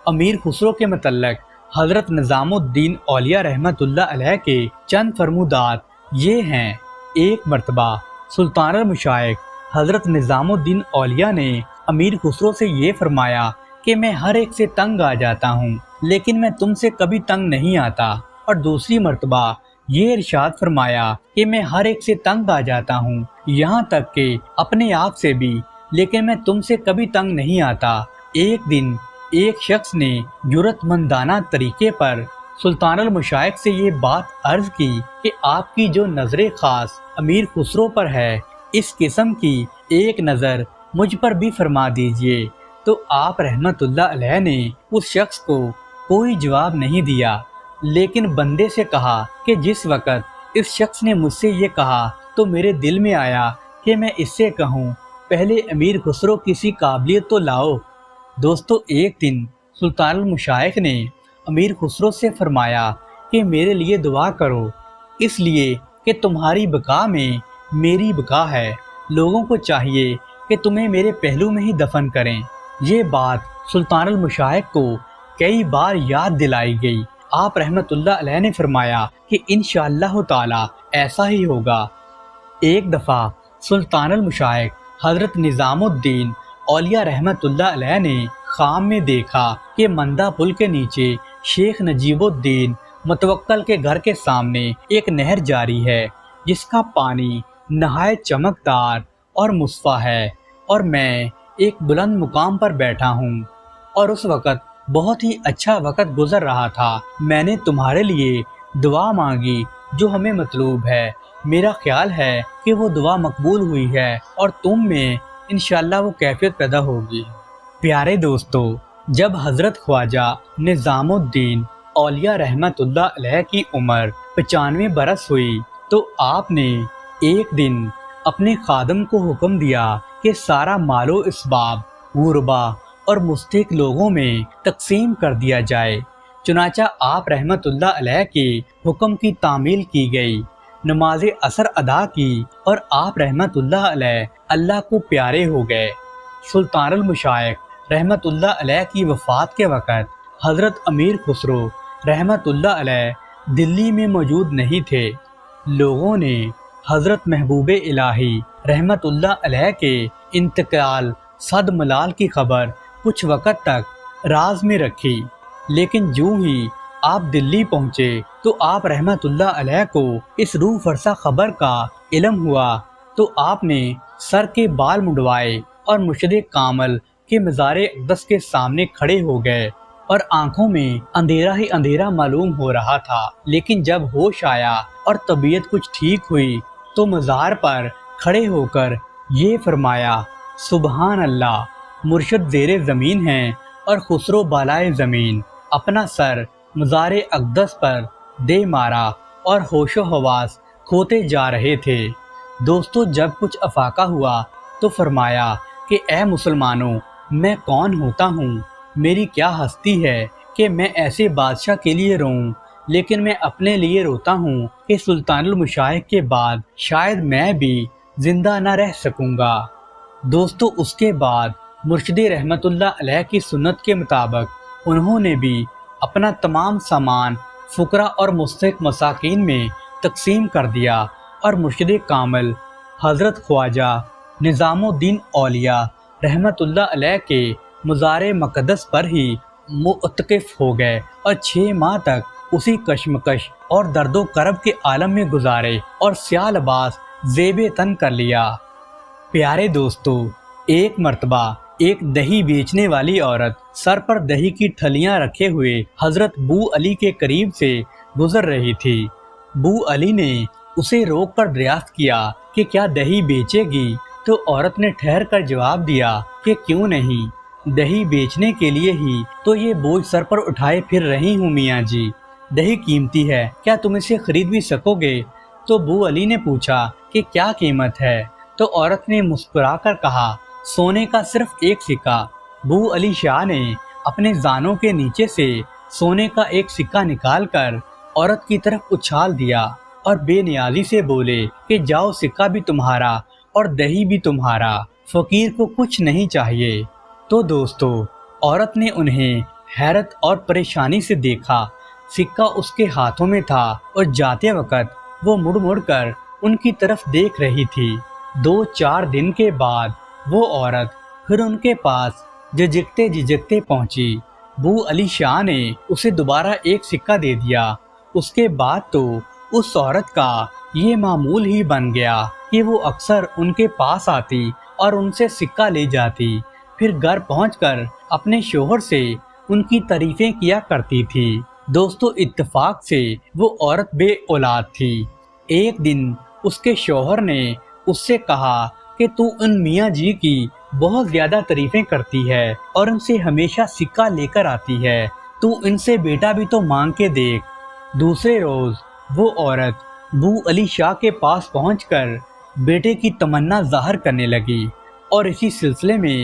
امیر خسرو کے متعلق حضرت نظام الدین اولیاء رحمت اللہ علیہ کے چند فرمودات یہ ہیں۔ ایک مرتبہ سلطان المشائخ حضرت نظام الدین اولیاء نے امیر خسرو سے یہ فرمایا کہ میں ہر ایک سے تنگ آ جاتا ہوں، لیکن میں تم سے کبھی تنگ نہیں آتا۔ اور دوسری مرتبہ یہ ارشاد فرمایا کہ میں ہر ایک سے تنگ آ جاتا ہوں، یہاں تک کہ اپنے آپ سے بھی، لیکن میں تم سے کبھی تنگ نہیں آتا۔ ایک دن ایک شخص نے جرأت مندانہ طریقے پر سلطان المشائخ سے یہ بات عرض کی کہ آپ کی جو نظر خاص امیر خسرو پر ہے، اس قسم کی ایک نظر مجھ پر بھی فرما دیجئے۔ تو آپ رحمت اللہ علیہ نے اس شخص کو کوئی جواب نہیں دیا، لیکن بندے سے کہا کہ جس وقت اس شخص نے مجھ سے یہ کہا تو میرے دل میں آیا کہ میں اس سے کہوں، پہلے امیر خسرو کسی قابلیت تو لاؤ۔ دوستو ایک دن سلطان المشائخ نے امیر خسرو سے فرمایا کہ میرے لیے دعا کرو، اس لیے کہ تمہاری بقا میں میری بقا ہے، لوگوں کو چاہیے کہ تمہیں میرے پہلو میں ہی دفن کریں۔ یہ بات سلطان المشائخ کو کئی بار یاد دلائی گئی۔ آپ رحمت اللہ علیہ نے فرمایا کہ انشاءاللہ تعالی ایسا ہی ہوگا۔ ایک دفعہ سلطان المشائخ حضرت نظام الدین اولیاء رحمت اللہ علیہ نے خواب میں دیکھا کہ مندہ پل کے نیچے شیخ نجیب الدین متوکل کے گھر کے سامنے ایک نہر جاری ہے، جس کا پانی نہایت چمکدار اور مصفا ہے، اور میں ایک بلند مقام پر بیٹھا ہوں، اور اس وقت بہت ہی اچھا وقت گزر رہا تھا، میں نے تمہارے لیے دعا مانگی جو ہمیں مطلوب ہے، میرا خیال ہے کہ وہ دعا مقبول ہوئی ہے اور تم میں انشاءاللہ وہ کیفیت پیدا ہوگی۔ پیارے دوستو، جب حضرت خواجہ نظام الدین اولیاء رحمت اللہ علیہ کی عمر 95 برس ہوئی تو آپ نے ایک دن اپنے خادم کو حکم دیا کہ سارا مال و اسباب غربا اور مستحق لوگوں میں تقسیم کر دیا جائے۔ چنانچہ آپ رحمت اللہ علیہ کے حکم کی تعمیل کی گئی، نماز عصر ادا کی اور آپ رحمت اللہ علیہ اللہ کو پیارے ہو گئے۔ سلطان المشائخ رحمت اللہ علیہ کی وفات کے وقت حضرت امیر خسرو رحمت اللہ علیہ دلی میں موجود نہیں تھے۔ لوگوں نے حضرت محبوب الہی رحمت اللہ علیہ کے انتقال صد ملال کی خبر کچھ وقت تک راز میں رکھی، لیکن جو ہی آپ دلی پہنچے تو آپ رحمت اللہ علیہ کو اس روح فرسا خبر کا علم ہوا تو آپ نے سر کے بال منڈوائے اور مرشد کامل کے مزار اقدس کے سامنے کھڑے ہو گئے اور آنکھوں میں اندھیرا ہی اندھیرا معلوم ہو رہا تھا، لیکن جب ہوش آیا اور طبیعت کچھ ٹھیک ہوئی تو مزار پر کھڑے ہو کر یہ فرمایا، سبحان اللہ، مرشد زیر زمین ہیں اور خسرو بالائے زمین۔ اپنا سر مزار اقدس پر دے مارا اور ہوش و حواس کھوتے جا رہے تھے۔ دوستو، جب کچھ افاقہ ہوا تو فرمایا کہ اے مسلمانوں، میں کون ہوتا ہوں، میری کیا ہستی ہے کہ میں ایسے بادشاہ کے لیے روں، لیکن میں اپنے لیے روتا ہوں کہ سلطان المشائخ کے بعد شاید میں بھی زندہ نہ رہ سکوں گا۔ دوستو، اس کے بعد مرشد رحمت اللہ علیہ کی سنت کے مطابق انہوں نے بھی اپنا تمام سامان فقراء اور مستحق مساکین میں تقسیم کر دیا اور مرشد کامل حضرت خواجہ نظام الدین اولیاء رحمت اللہ علیہ کے مزار مقدس پر ہی معتکف ہو گئے اور 6 ماہ تک اسی کشمکش اور درد و کرب کے عالم میں گزارے اور سیاہ لباس زیب تن کر لیا۔ پیارے دوستو، ایک مرتبہ ایک دہی بیچنے والی عورت سر پر دہی کی ٹھلیاں رکھے ہوئے حضرت بو علی کے قریب سے گزر رہی تھی۔ بو علی نے اسے روک کر دریافت کیا کہ کیا دہی بیچے گی، تو عورت نے ٹھہر کر جواب دیا کہ کیوں نہیں، دہی بیچنے کے لیے ہی تو یہ بوجھ سر پر اٹھائے پھر رہی ہوں میاں جی، دہی قیمتی ہے، کیا تم اسے خرید بھی سکو گے؟ تو بو علی نے پوچھا کہ کیا قیمت ہے؟ تو عورت نے مسکرا کر کہا، سونے کا صرف 1 سکہ۔ بو علی شاہ نے اپنے زانوں کے نیچے سے سونے کا 1 سکہ نکال کر عورت کی طرف اچھال دیا اور بے نیازی سے بولے کہ جاؤ، سکہ بھی تمہارا اور دہی بھی تمہارا، فقیر کو کچھ نہیں چاہیے۔ تو دوستو، عورت نے انہیں حیرت اور پریشانی سے دیکھا، سکہ اس کے ہاتھوں میں تھا اور جاتے وقت وہ مڑ مڑ کر ان کی طرف دیکھ رہی تھی۔ 2-4 دن کے بعد وہ عورت پھر ان کے پاس جھجکتے جھجکتے پہنچی۔ بو علی شاہ نے اسے دوبارہ 1 سکہ دے دیا۔ اس کے بعد تو اس عورت کا یہ معمول ہی بن گیا کہ وہ اکثر ان کے پاس آتی اور ان سے سکہ لے جاتی، پھر گھر پہنچ کر اپنے شوہر سے ان کی تعریفیں کیا کرتی تھی۔ دوستو، اتفاق سے وہ عورت بے اولاد تھی۔ ایک دن اس کے شوہر نے اس سے کہا کہ تو ان میاں جی کی بہت زیادہ تعریفیں کرتی ہے اور ان سے ہمیشہ سکہ لے کر آتی ہے، تو ان سے بیٹا بھی تو مانگ کے دیکھ۔ دوسرے روز وہ عورت بو علی شاہ کے پاس پہنچ کر بیٹے کی تمنا ظاہر کرنے لگی اور اسی سلسلے میں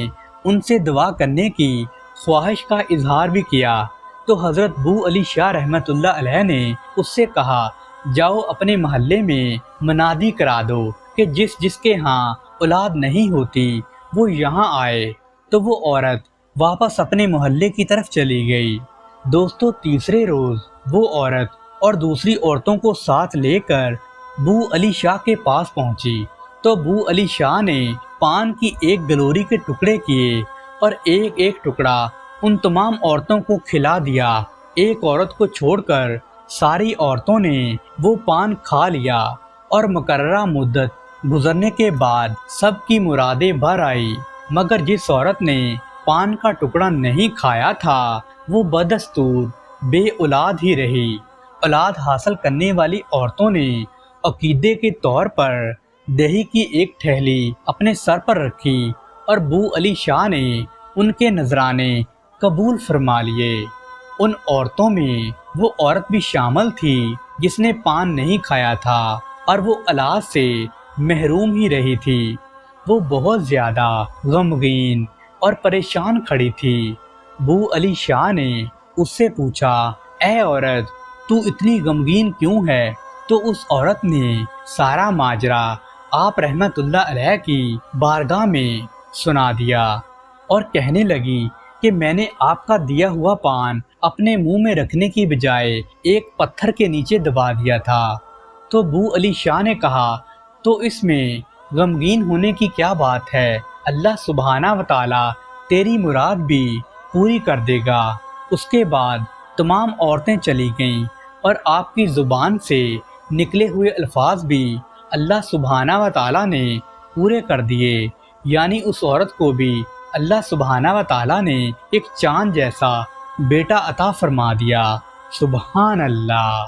ان سے دعا کرنے کی خواہش کا اظہار بھی کیا۔ تو حضرت بو علی شاہ رحمت اللہ علیہ نے اس سے کہا، جاؤ اپنے محلے میں منادی کرا دو کہ جس جس کے ہاں اولاد نہیں ہوتی وہ یہاں آئے۔ تو وہ عورت واپس اپنے محلے کی طرف چلی گئی۔ دوستو، تیسرے روز وہ عورت اور دوسری عورتوں کو ساتھ لے کر بو علی شاہ کے پاس پہنچی تو بو علی شاہ نے پان کی 1 گلوری کے ٹکڑے کیے اور ایک ٹکڑا ان تمام عورتوں کو کھلا دیا۔ ایک عورت کو چھوڑ کر ساری عورتوں نے وہ پان کھا لیا اور مقررہ مدت گزرنے کے بعد سب کی مرادیں بھر آئی، مگر جس عورت نے پان کا ٹکڑا نہیں کھایا تھا وہ بدستور بے اولاد ہی رہی۔ اولاد حاصل کرنے والی عورتوں نے عقیدے کے طور پر دہی کی ایک تھیلی اپنے سر پر رکھی اور بو علی شاہ نے ان کے نذرانے قبول فرما لیے۔ ان عورتوں میں وہ عورت بھی شامل تھی جس نے پان نہیں کھایا تھا اور وہ اولاد سے محروم ہی رہی تھی۔ وہ بہت زیادہ غمگین اور پریشان کھڑی تھی۔ بو علی شاہ نے اس سے پوچھا، اے عورت، تو اتنی غمگین کیوں ہے؟ تو اس عورت نے سارا ماجرا آپ رحمت اللہ علیہ کی بارگاہ میں سنا دیا اور کہنے لگی کہ میں نے آپ کا دیا ہوا پان اپنے منہ میں رکھنے کی بجائے ایک پتھر کے نیچے دبا دیا تھا۔ تو بو علی شاہ نے کہا، تو اس میں غمگین ہونے کی کیا بات ہے؟ اللہ سبحانہ و تعالی تیری مراد بھی پوری کر دے گا۔ اس کے بعد تمام عورتیں چلی گئیں اور آپ کی زبان سے نکلے ہوئے الفاظ بھی اللہ سبحانہ و تعالی نے پورے کر دیے، یعنی اس عورت کو بھی اللہ سبحانہ و تعالی نے ایک چاند جیسا بیٹا عطا فرما دیا۔ سبحان اللہ۔